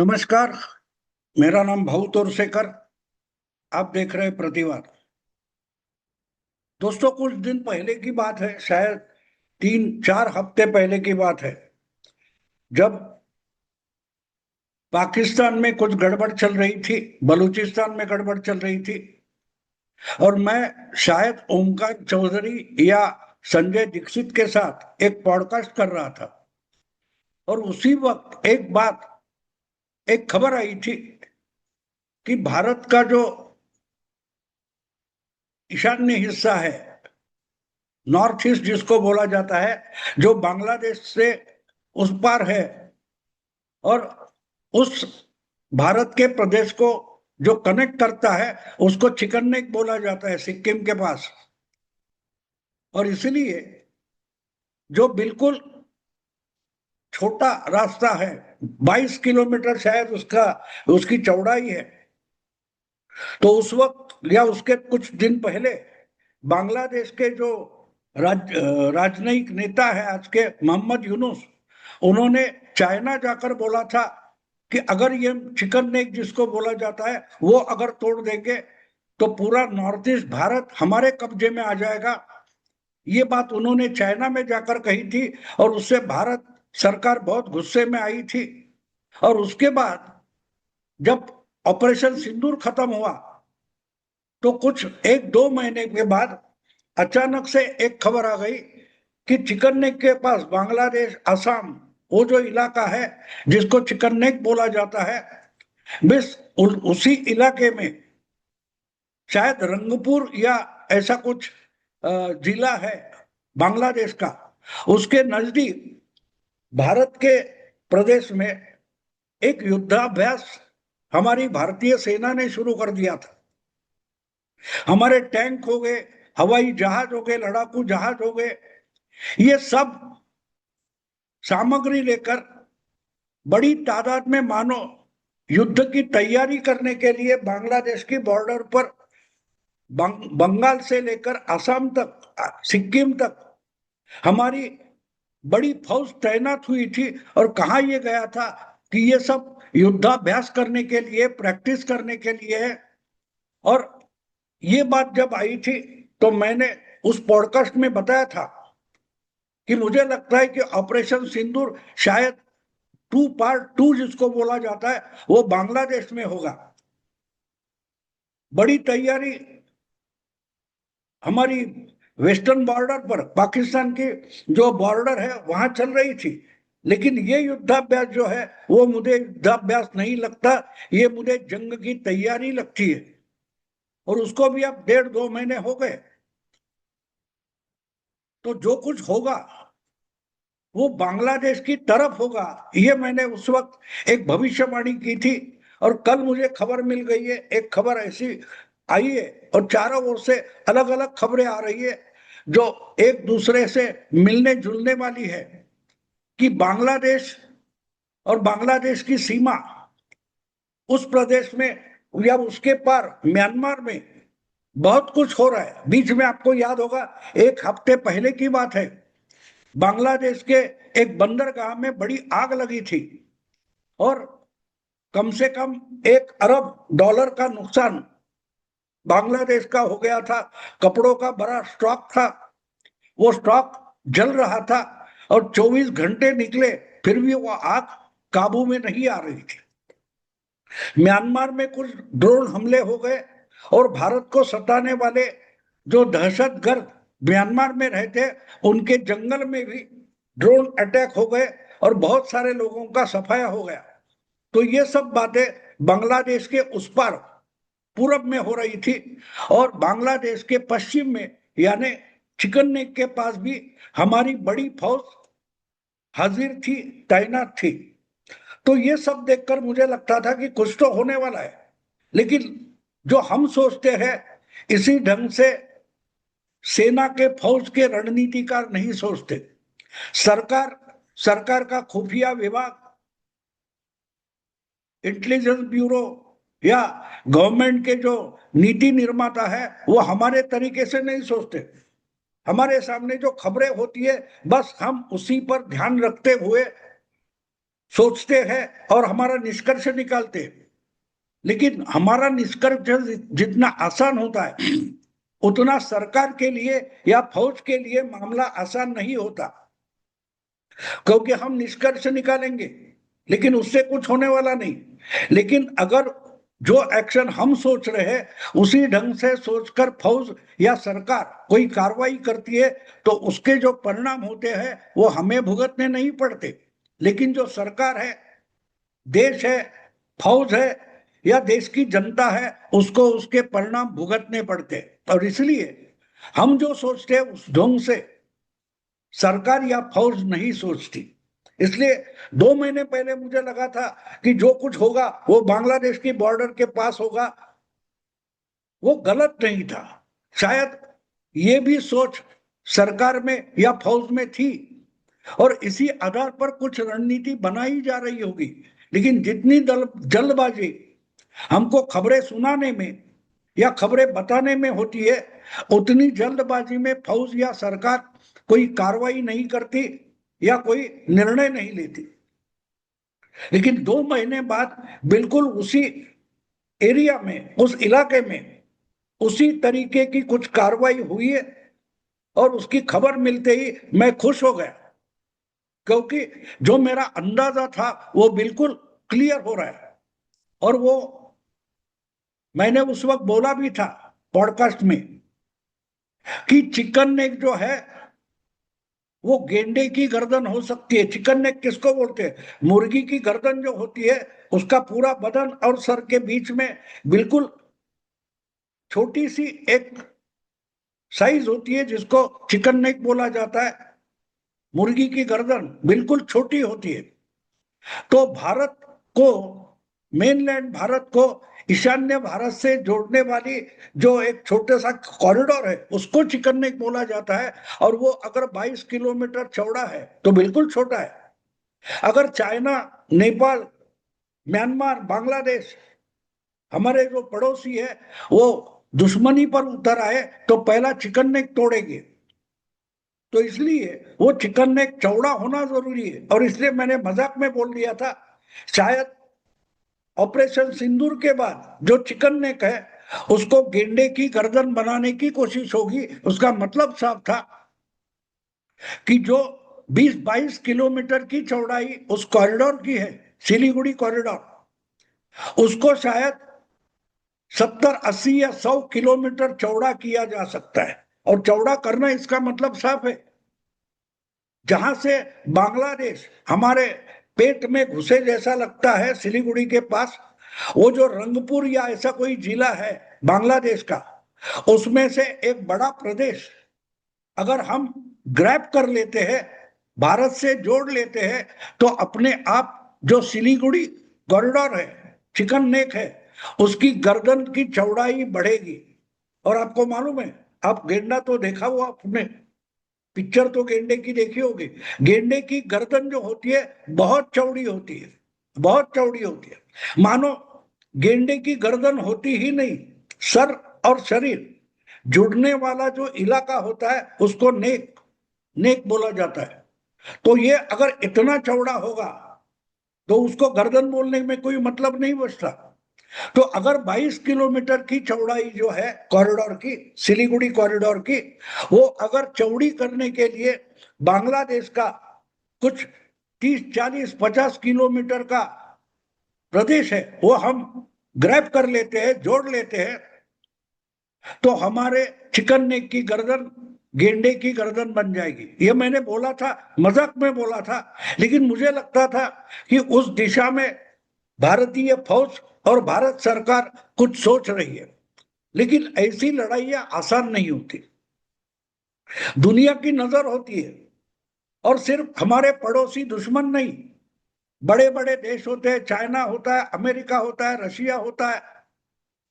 नमस्कार। मेरा नाम भाऊ तोरसेकर। आप देख रहे हैं प्रतिवाद। दोस्तों, कुछ दिन पहले की बात है, शायद 3-4 हफ्ते पहले की बात है, जब पाकिस्तान में कुछ गड़बड़ चल रही थी, बलूचिस्तान में गड़बड़ चल रही थी। और मैं शायद ओमकार चौधरी या संजय दीक्षित के साथ एक पॉडकास्ट कर रहा था। और उसी वक्त एक खबर आई थी कि भारत का जो ईशान्य हिस्सा है, नॉर्थ ईस्ट जिसको बोला जाता है, जो बांग्लादेश से उस पार है, और उस भारत के प्रदेश को जो कनेक्ट करता है उसको चिकन नेक बोला जाता है, सिक्किम के पास। और इसलिए जो बिल्कुल छोटा रास्ता है, 22 किलोमीटर शायद उसकी चौड़ाई है। तो उस वक्त या उसके कुछ दिन पहले बांग्लादेश के जो राजनयिक नेता है आज के, मोहम्मद यूनुस, उन्होंने चाइना जाकर बोला था कि अगर ये चिकन नेक जिसको बोला जाता है वो अगर तोड़ देंगे तो पूरा नॉर्थ ईस्ट भारत हमारे कब्जे में आ जाएगा। ये बात उन्होंने चाइना में जाकर कही थी और उससे भारत सरकार बहुत गुस्से में आई थी। और उसके बाद जब ऑपरेशन सिंदूर खत्म हुआ तो कुछ 1-2 महीने के बाद अचानक से एक खबर आ गई कि चिकन नेक के पास बांग्लादेश, असम, वो जो इलाका है जिसको चिकन नेक बोला जाता है, बस उसी इलाके में शायद रंगपुर या ऐसा कुछ जिला है बांग्लादेश का, उसके नजदीक भारत के प्रदेश में एक युद्धाभ्यास हमारी भारतीय सेना ने शुरू कर दिया था। हमारे टैंक हो गए, हवाई जहाज हो गए, लड़ाकू जहाज हो गए, ये सब सामग्री लेकर बड़ी तादाद में मानो युद्ध की तैयारी करने के लिए बांग्लादेश की बॉर्डर पर बंगाल से लेकर असम तक, सिक्किम तक हमारी बड़ी फौज तैनात हुई थी। और कहा यह गया था कि ये सब युद्धाभ्यास करने के लिए, प्रैक्टिस करने के लिए है। और ये बात जब आई थी तो मैंने उस पॉडकास्ट में बताया था कि मुझे लगता है कि ऑपरेशन सिंदूर शायद पार्ट 2 जिसको बोला जाता है वो बांग्लादेश में होगा। बड़ी तैयारी हमारी वेस्टर्न बॉर्डर पर, पाकिस्तान की जो बॉर्डर है वहां चल रही थी। लेकिन ये युद्धाभ्यास जो है वो मुझे युद्धाभ्यास नहीं लगता, ये मुझे जंग की तैयारी लगती है। और उसको भी अब 1.5-2 महीने हो गए। तो जो कुछ होगा वो बांग्लादेश की तरफ होगा, ये मैंने उस वक्त एक भविष्यवाणी की थी। और कल मुझे खबर मिल गई है, एक खबर ऐसी आई है, और चारों ओर से अलग अलग खबरें आ रही है जो एक दूसरे से मिलने जुलने वाली है, कि बांग्लादेश और बांग्लादेश की सीमा, उस प्रदेश में या उसके पार म्यांमार में बहुत कुछ हो रहा है। बीच में आपको याद होगा, 1 हफ्ते पहले की बात है, बांग्लादेश के एक बंदरगाह में बड़ी आग लगी थी और कम से कम $1 अरब का नुकसान बांग्लादेश का हो गया था। कपड़ों का बड़ा स्टॉक था, वो स्टॉक जल रहा था और 24 घंटे निकले फिर भी वो आग काबू में नहीं आ रही थी। म्यांमार में कुछ ड्रोन हमले हो गए और भारत को सताने वाले जो दहशतगर्द म्यांमार में रहते, उनके जंगल में भी ड्रोन अटैक हो गए और बहुत सारे लोगों का सफाया हो गया। तो ये सब बातें बांग्लादेश के उस पार पूरब में हो रही थी। और बांग्लादेश के पश्चिम में यानी चिकन नेक के पास भी हमारी बड़ी फौज हाजिर थी, तैनात थी। तो ये सब देखकर मुझे लगता था कि कुछ तो होने वाला है। लेकिन जो हम सोचते हैं इसी ढंग से सेना के, फौज के रणनीतिकार नहीं सोचते। सरकार सरकार का खुफिया विभाग, इंटेलिजेंस ब्यूरो या गवर्नमेंट के जो नीति निर्माता है वो हमारे तरीके से नहीं सोचते। हमारे सामने जो खबरें होती है बस हम उसी पर ध्यान रखते हुए सोचते हैं और हमारा निष्कर्ष निकालते हैं, लेकिन हमारा निष्कर्ष जितना आसान होता है उतना सरकार के लिए या फौज के लिए मामला आसान नहीं होता, क्योंकि हम निष्कर्ष निकालेंगे लेकिन उससे कुछ होने वाला नहीं। लेकिन अगर जो एक्शन हम सोच रहे हैं उसी ढंग से सोचकर फौज या सरकार कोई कार्रवाई करती है तो उसके जो परिणाम होते हैं वो हमें भुगतने नहीं पड़ते, लेकिन जो सरकार है, देश है, फौज है या देश की जनता है, उसको उसके परिणाम भुगतने पड़ते हैं। और इसलिए हम जो सोचते हैं उस ढंग से सरकार या फौज नहीं सोचती। इसलिए 2 महीने पहले मुझे लगा था कि जो कुछ होगा वो बांग्लादेश की बॉर्डर के पास होगा, वो गलत नहीं था। शायद ये भी सोच सरकार में या फौज में थी और इसी आधार पर कुछ रणनीति बनाई जा रही होगी, लेकिन जितनी जल्दबाजी हमको खबरें सुनाने में या खबरें बताने में होती है उतनी जल्दबाजी में फौज या सरकार कोई कार्रवाई नहीं करती या कोई निर्णय नहीं लेती। लेकिन 2 महीने बाद बिल्कुल उसी एरिया में, उस इलाके में उसी तरीके की कुछ कार्रवाई हुई है और उसकी खबर मिलते ही मैं खुश हो गया, क्योंकि जो मेरा अंदाजा था वो बिल्कुल क्लियर हो रहा है। और वो मैंने उस वक्त बोला भी था पॉडकास्ट में कि चिकन नेक जो है वो गेंडे की गर्दन हो सकती है। चिकन नेक किसको बोलते हैं? मुर्गी की गर्दन जो होती है उसका पूरा बदन और सर के बीच में बिल्कुल छोटी सी एक साइज होती है जिसको चिकन नेक बोला जाता है। मुर्गी की गर्दन बिल्कुल छोटी होती है। तो भारत को, मेनलैंड भारत को ईशान्य भारत से जोड़ने वाली जो एक छोटे सा कॉरिडोर है उसको चिकन नेक बोला जाता है। और वो अगर 22 किलोमीटर चौड़ा है तो बिल्कुल छोटा है। अगर चाइना, नेपाल, म्यांमार, बांग्लादेश हमारे जो पड़ोसी है वो दुश्मनी पर उतर आए तो पहला चिकन नेक तोड़ेंगे। तो इसलिए वो चिकन नेक चौड़ा होना जरूरी है। और इसलिए मैंने मजाक में बोल दिया था शायद ऑपरेशन सिंदूर के बाद जो चिकन नेक है उसको गेंडे की गर्दन बनाने की कोशिश होगी। उसका मतलब साफ था कि जो 20-22 किलोमीटर की चौड़ाई उस कॉरिडोर की है, सिलीगुड़ी कॉरिडोर, उसको शायद 70-80 या 100 किलोमीटर चौड़ा किया जा सकता है। और चौड़ा करना इसका मतलब साफ है, जहां से बांग्लादेश हमारे पेट में घुसे जैसा लगता है सिलीगुड़ी के पास, वो जो रंगपुर या ऐसा कोई जिला है बांग्लादेश का, उसमें से एक बड़ा प्रदेश अगर हम ग्रैब कर लेते हैं, भारत से जोड़ लेते हैं, तो अपने आप जो सिलीगुड़ी कॉरिडोर है, चिकन नेक है, उसकी गर्दन की चौड़ाई बढ़ेगी। और आपको मालूम है, आप गेंडा तो देखा हुआ आपने, पिक्चर तो गेंडे की देखी होगी। गेंडे की गर्दन जो होती है बहुत चौड़ी होती है, बहुत चौड़ी होती है। मानो गेंडे की गर्दन होती ही नहीं, सर और शरीर जुड़ने वाला जो इलाका होता है उसको नेक नेक बोला जाता है। तो ये अगर इतना चौड़ा होगा तो उसको गर्दन बोलने में कोई मतलब नहीं बचता। तो अगर 22 किलोमीटर की चौड़ाई जो है कॉरिडोर की, सिलीगुड़ी कॉरिडोर की, वो अगर चौड़ी करने के लिए बांग्लादेश का कुछ 30-40-50 किलोमीटर का प्रदेश है वो हम ग्रैब कर लेते हैं, जोड़ लेते हैं, तो हमारे चिकन नेक की गर्दन गेंडे की गर्दन बन जाएगी। ये मैंने बोला था, मजाक में बोला था, लेकिन मुझे लगता था कि उस दिशा में भारतीय फौज और भारत सरकार कुछ सोच रही है। लेकिन ऐसी लड़ाइयां आसान नहीं होती, दुनिया की नजर होती है। और सिर्फ हमारे पड़ोसी दुश्मन नहीं, बड़े बड़े देश होते हैं, चाइना होता है, अमेरिका होता है, रशिया होता है,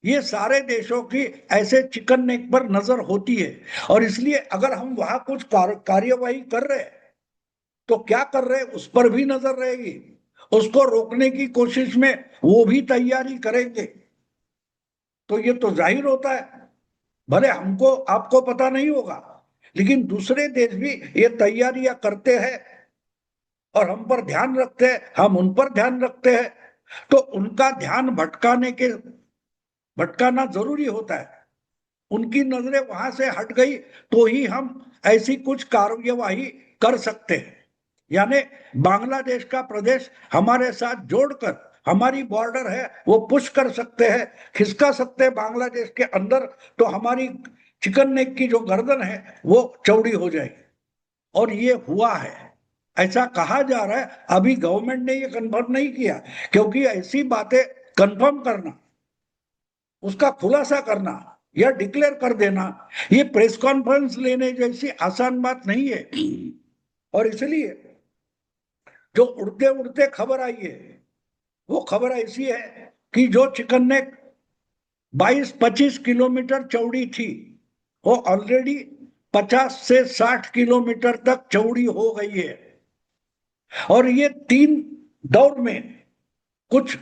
ये सारे देशों की ऐसे चिकन नेक पर नजर होती है। और इसलिए अगर हम वहां कुछ कार्यवाही कर रहे हैं तो क्या कर रहे हैं उस पर भी नजर रहेगी, उसको रोकने की कोशिश में वो भी तैयारी करेंगे। तो ये तो जाहिर होता है, भले हमको आपको पता नहीं होगा लेकिन दूसरे देश भी ये तैयारियां करते हैं और हम पर ध्यान रखते हैं, हम उन पर ध्यान रखते हैं, तो उनका ध्यान भटकाना जरूरी होता है। उनकी नजरें वहां से हट गई तो ही हम ऐसी कुछ कार्यवाही कर सकते हैं। यानी बांग्लादेश का प्रदेश हमारे साथ जोड़कर, हमारी बॉर्डर है वो पुश कर सकते हैं, खिसका सकते हैं बांग्लादेश के अंदर, तो हमारी चिकन नेक की जो गर्दन है वो चौड़ी हो जाएगी। और ये हुआ है, ऐसा कहा जा रहा है। अभी गवर्नमेंट ने ये कंफर्म नहीं किया, क्योंकि ऐसी बातें कंफर्म करना, उसका खुलासा करना या डिक्लेयर कर देना, ये प्रेस कॉन्फ्रेंस लेने जैसी आसान बात नहीं है। और इसलिए जो उड़ते उड़ते खबर आई है, वो खबर ऐसी है कि जो चिकन नेक 22-25 किलोमीटर चौड़ी थी, वो ऑलरेडी 50 से 60 किलोमीटर तक चौड़ी हो गई है। और ये 3 दौर में, कुछ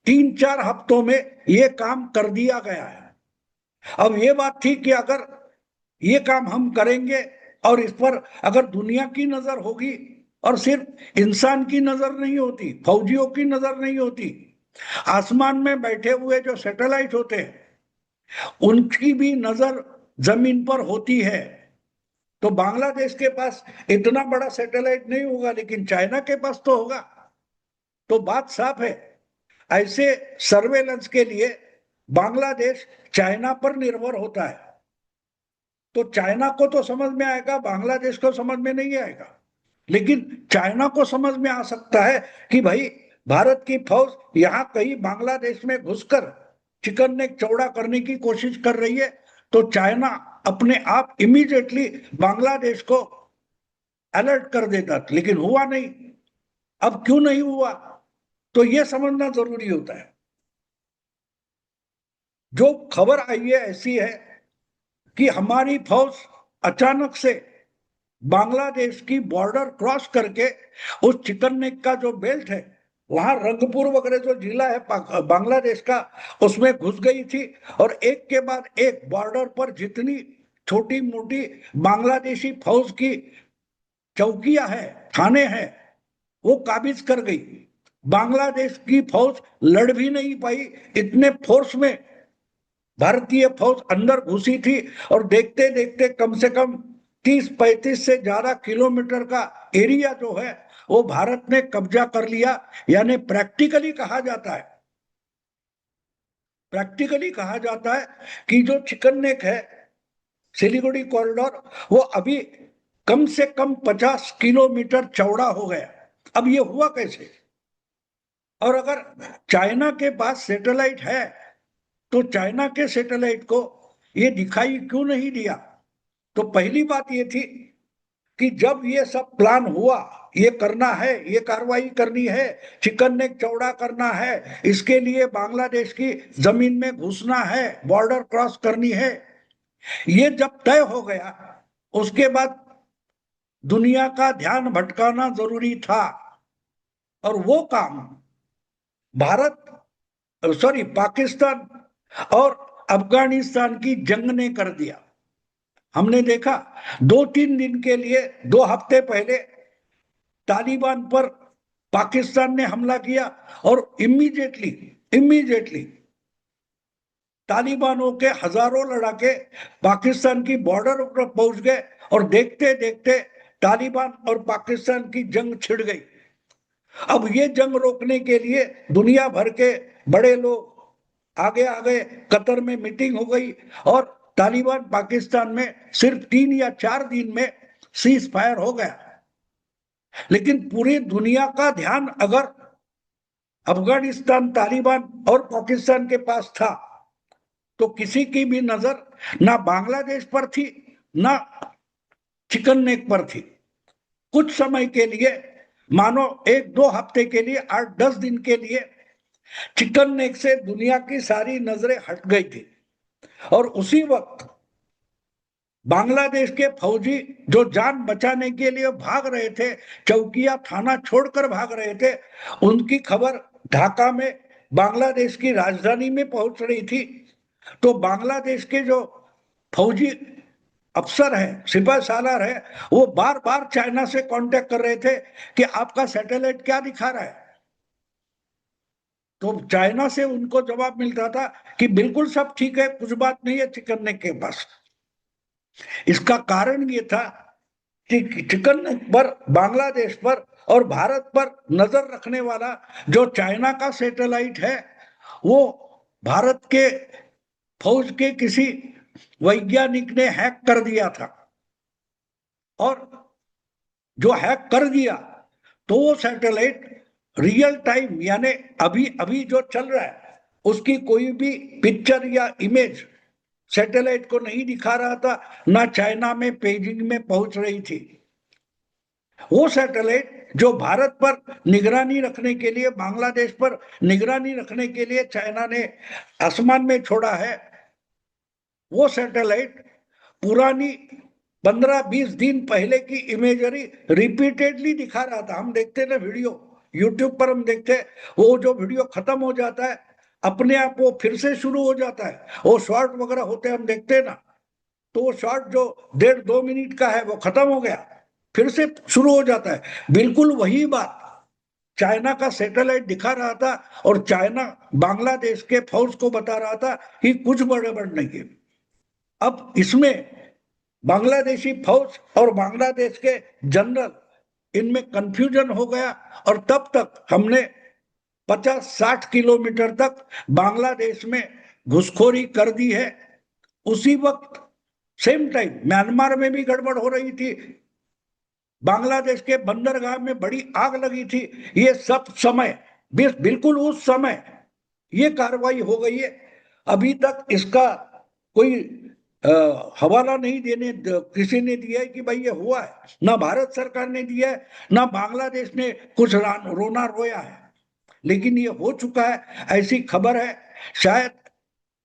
3-4 हफ्तों में ये काम कर दिया गया है। अब ये बात थी कि अगर ये काम हम करेंगे और इस पर अगर दुनिया की नजर होगी, और सिर्फ इंसान की नजर नहीं होती, फौजियों की नजर नहीं होती, आसमान में बैठे हुए जो सैटेलाइट होते हैं उनकी भी नजर जमीन पर होती है। तो बांग्लादेश के पास इतना बड़ा सैटेलाइट नहीं होगा, लेकिन चाइना के पास तो होगा। तो बात साफ है, ऐसे सर्वेलेंस के लिए बांग्लादेश चाइना पर निर्भर होता है। तो चाइना को तो समझ में आएगा, बांग्लादेश को समझ में नहीं आएगा। लेकिन चाइना को समझ में आ सकता है कि भाई भारत की फौज यहां कहीं बांग्लादेश में घुसकर चिकन नेक चौड़ा करने की कोशिश कर रही है, तो चाइना अपने आप इमीडिएटली बांग्लादेश को अलर्ट कर देता। लेकिन हुआ नहीं। अब क्यों नहीं हुआ, तो यह समझना जरूरी होता है। जो खबर आई है ऐसी है कि हमारी फौज अचानक से बांग्लादेश की बॉर्डर क्रॉस करके उस चिकन नेक का जो बेल्ट है, वहां रंगपुर वगैरह जो जिला है बांग्लादेश का, उसमें घुस गई थी। और एक के बाद एक बॉर्डर पर जितनी छोटी मोटी बांग्लादेशी फौज की चौकियां हैं, थाने हैं, वो काबिज कर गई। बांग्लादेश की फौज लड़ भी नहीं पाई, इतने फोर्स में भारतीय फौज अंदर घुसी थी। और देखते देखते कम से कम 30-35 से ज्यादा किलोमीटर का एरिया जो है वो भारत ने कब्जा कर लिया। यानी प्रैक्टिकली कहा जाता है कि जो चिकन नेक है, सिलीगुड़ी कॉरिडोर, वो अभी कम से कम 50 किलोमीटर चौड़ा हो गया। अब ये हुआ कैसे? और अगर चाइना के पास सैटेलाइट है, तो चाइना के सैटेलाइट को ये दिखाई क्यों नहीं दिया? तो पहली बात ये थी कि जब ये सब प्लान हुआ, ये करना है, ये कार्रवाई करनी है, चिकन नेक चौड़ा करना है, इसके लिए बांग्लादेश की जमीन में घुसना है, बॉर्डर क्रॉस करनी है, ये जब तय हो गया, उसके बाद दुनिया का ध्यान भटकाना जरूरी था। और वो काम भारत, सॉरी, पाकिस्तान और अफगानिस्तान की जंग ने कर दिया। हमने देखा 2-3 दिन के लिए, 2 हफ्ते पहले तालिबान पर पाकिस्तान ने हमला किया और इमीडिएटली तालिबानों के हजारों लड़ाके पाकिस्तान की बॉर्डर पर पहुंच गए और देखते देखते तालिबान और पाकिस्तान की जंग छिड़ गई। अब ये जंग रोकने के लिए दुनिया भर के बड़े लोग आगे आ गए, कतर में मीटिंग हो गई और तालिबान पाकिस्तान में सिर्फ 3 या 4 दिन में सीज फायर हो गया। लेकिन पूरी दुनिया का ध्यान अगर अफगानिस्तान, तालिबान और पाकिस्तान के पास था, तो किसी की भी नजर ना बांग्लादेश पर थी, ना चिकन नेक पर थी। कुछ समय के लिए, मानो 1-2 हफ्ते के लिए, 8-10 दिन के लिए चिकन नेक से दुनिया की सारी नजरें हट गई थी। और उसी वक्त बांग्लादेश के फौजी जो जान बचाने के लिए भाग रहे थे, चौकिया थाना छोड़कर भाग रहे थे, उनकी खबर ढाका में, बांग्लादेश की राजधानी में पहुंच रही थी। तो बांग्लादेश के जो फौजी अफसर है, सिपाही सालार है, वो बार बार चाइना से कांटेक्ट कर रहे थे कि आपका सैटेलाइट क्या दिखा रहा है। तो चाइना से उनको जवाब मिलता था कि बिल्कुल सब ठीक है, कुछ बात नहीं है चिकन के पास। इसका कारण ये था कि चिकन पर, बांग्लादेश पर और भारत पर नजर रखने वाला जो चाइना का सैटेलाइट है, वो भारत के फौज के किसी वैज्ञानिक ने हैक कर दिया था। और जो हैक कर दिया तो वो सैटेलाइट रियल टाइम यानी अभी अभी जो चल रहा है उसकी कोई भी पिक्चर या इमेज सैटेलाइट को नहीं दिखा रहा था, ना चाइना में पेजिंग में पहुंच रही थी। वो सैटेलाइट जो भारत पर निगरानी रखने के लिए, बांग्लादेश पर निगरानी रखने के लिए चाइना ने आसमान में छोड़ा है, वो सैटेलाइट पुरानी 15-20 दिन पहले की इमेजरी रिपीटेडली दिखा रहा था। हम देखते ना वीडियो, यूट्यूब पर हम देखते, वो जो वीडियो खत्म हो जाता है अपने आप वो फिर से शुरू हो जाता है। वो शॉर्ट वगैरह होते हम देखते ना, तो वो शॉर्ट जो 1.5-2 मिनट का है वो खत्म हो गया, फिर से शुरू हो जाता है। बिल्कुल वही बात चाइना का सैटेलाइट दिखा रहा था, और चाइना बांग्लादेश के फौज को बता रहा था कि कुछ गड़बड़ नहीं है। अब इसमें बांग्लादेशी फौज और बांग्लादेश के जनरल इनमें कंफ्यूजन हो गया, और तब तक हमने 50-60 किलोमीटर तक बांग्लादेश में घुसखोरी कर दी है। उसी वक्त सेम टाइम म्यांमार में भी गड़बड़ हो रही थी, बांग्लादेश के बंदरगाह में बड़ी आग लगी थी। ये सब समय बिल्कुल उस समय ये कार्रवाई हो गई है। अभी तक इसका कोई हवाला नहीं किसी ने दिया है कि भाई ये हुआ है, ना भारत सरकार ने दिया है, ना बांग्लादेश ने कुछ रोना रोया है, लेकिन ये हो चुका है, ऐसी खबर है। शायद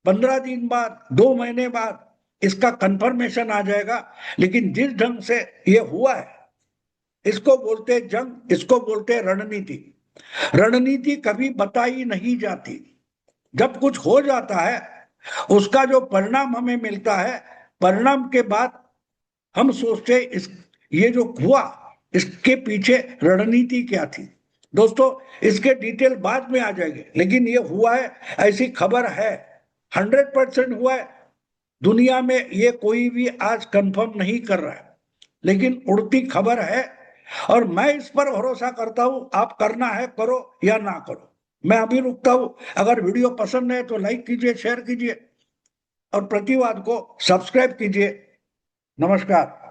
15 दिन बाद, 2 महीने बाद इसका कंफर्मेशन आ जाएगा। लेकिन जिस ढंग से ये हुआ है, इसको बोलते जंग, इसको बोलते रणनीति। रणनीति कभी बताई नहीं जाती। जब कुछ हो जाता है उसका जो परिणाम हमें मिलता है, परिणाम के बाद हम सोचते इस ये जो हुआ इसके पीछे रणनीति क्या थी। दोस्तों इसके डिटेल बाद में आ जाएंगे, लेकिन ये हुआ है, ऐसी खबर है, 100% हुआ है। दुनिया में ये कोई भी आज कंफर्म नहीं कर रहा है, लेकिन उड़ती खबर है। और मैं इस पर भरोसा करता हूं, आप करना है करो या ना करो। मैं अभी रुकता हूं। अगर वीडियो पसंद है तो लाइक कीजिए, शेयर कीजिए और प्रतिवाद को सब्सक्राइब कीजिए। नमस्कार।